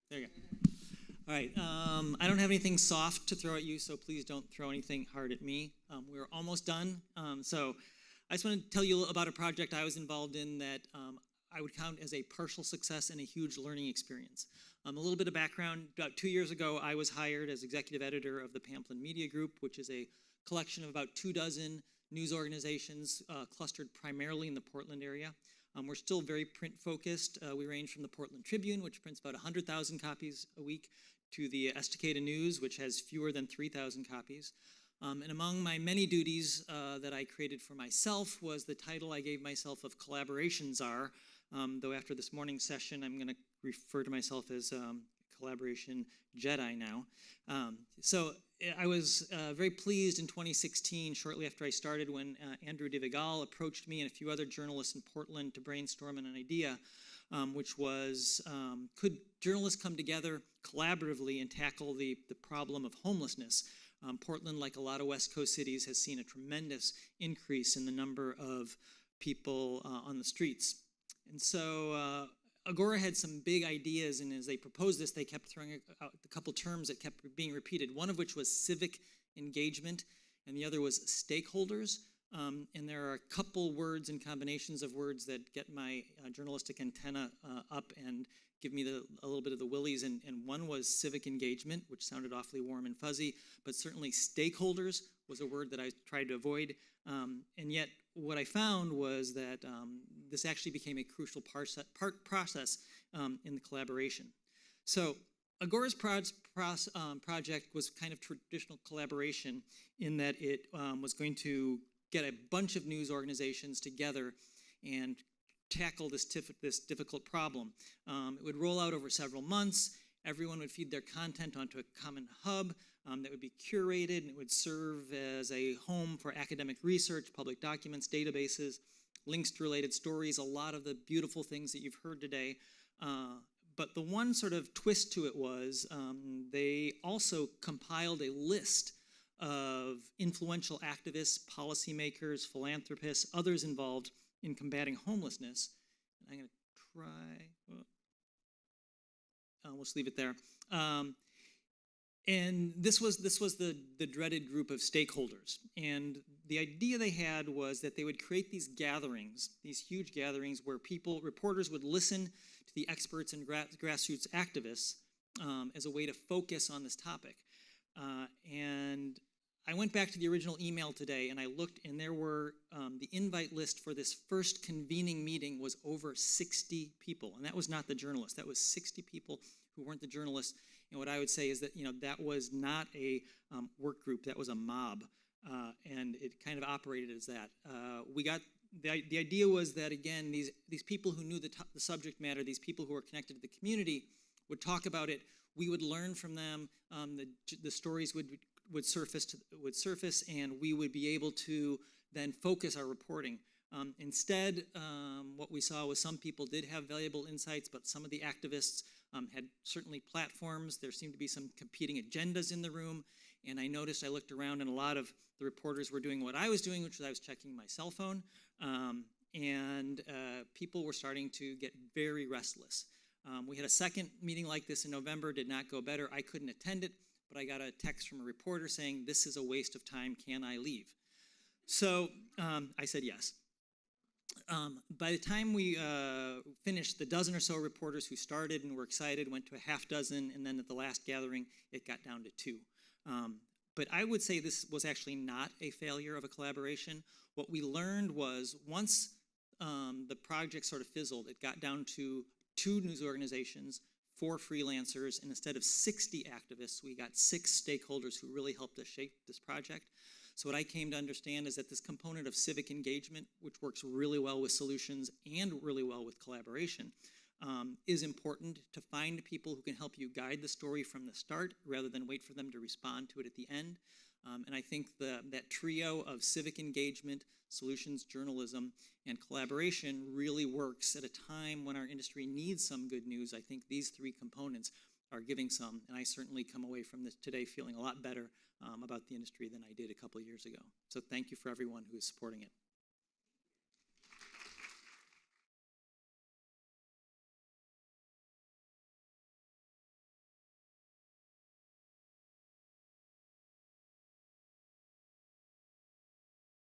There you go. All right. I don't have anything soft to throw at you, so please don't throw anything hard at me. We're almost done. So I just want to tell you about a project I was involved in that I would count as a partial success and a huge learning experience. A little bit of background. About 2 years ago, I was hired as executive editor of the Pamplin Media Group, which is a collection of about 24 news organizations clustered primarily in the Portland area. We're still very print-focused. We range from the Portland Tribune, which prints about 100,000 copies a week, to the Estacada News, which has fewer than 3,000 copies. And among my many duties that I created for myself was the title I gave myself of Collaboration Czar, though after this morning's session, I'm going to refer to myself as Collaboration Jedi now. So I was very pleased in 2016, shortly after I started, when Andrew DeVigal approached me and a few other journalists in Portland to brainstorm an idea, which was, could journalists come together collaboratively and tackle the problem of homelessness? Portland, like a lot of West Coast cities, has seen a tremendous increase in the number of people on the streets. And so Agora had some big ideas, and as they proposed this, they kept throwing out a couple terms that kept being repeated, one of which was civic engagement, and the other was stakeholders. And there are a couple words and combinations of words that get my journalistic antenna up and give me a little bit of the willies, and one was civic engagement, which sounded awfully warm and fuzzy, but certainly stakeholders was a word that I tried to avoid. And yet what I found was that this actually became a crucial process in the collaboration. So Agora's project was kind of traditional collaboration in that it was going to get a bunch of news organizations together and tackle this difficult problem. It would roll out over several months. Everyone would feed their content onto a common hub that would be curated, and it would serve as a home for academic research, public documents, databases, links to related stories, a lot of the beautiful things that you've heard today. But the one sort of twist to it was they also compiled a list of influential activists, policymakers, philanthropists, others involved in combating homelessness. I'm going to try, we'll just leave it there. And this was the dreaded group of stakeholders. And the idea they had was that they would create these gatherings, these huge gatherings where reporters would listen to the experts and grassroots activists as a way to focus on this topic. And I went back to the original email today and I looked, and there were, the invite list for this first convening meeting was over 60 people. And that was not the journalists, that was 60 people who weren't the journalists. And what I would say is that, that was not a work group, that was a mob. And it kind of operated as that. The idea was that, again, these people who knew the subject matter, these people who were connected to the community would talk about it. We would learn from them. The stories would surface, and we would be able to then focus our reporting. Instead, what we saw was some people did have valuable insights, but some of the activists had certainly platforms. There seemed to be some competing agendas in the room, and I looked around, and a lot of the reporters were doing what I was doing, which was I was checking my cell phone, and people were starting to get very restless. We had a second meeting like this in November, did not go better. I couldn't attend it, but I got a text from a reporter saying, "This is a waste of time, can I leave?" So I said yes. By the time we finished, the dozen or so reporters who started and were excited went to a half dozen, and then at the last gathering, it got down to 2. But I would say this was actually not a failure of a collaboration. What we learned was once the project sort of fizzled, it got down to 2 news organizations, 4 freelancers, and instead of 60 activists, we got 6 stakeholders who really helped us shape this project. So what I came to understand is that this component of civic engagement, which works really well with solutions and really well with collaboration, is important to find people who can help you guide the story from the start rather than wait for them to respond to it at the end. And I think that trio of civic engagement, solutions, journalism, and collaboration really works at a time when our industry needs some good news. I think these 3 components are giving some, and I certainly come away from this today feeling a lot better about the industry than I did a couple years ago. So thank you for everyone who is supporting it.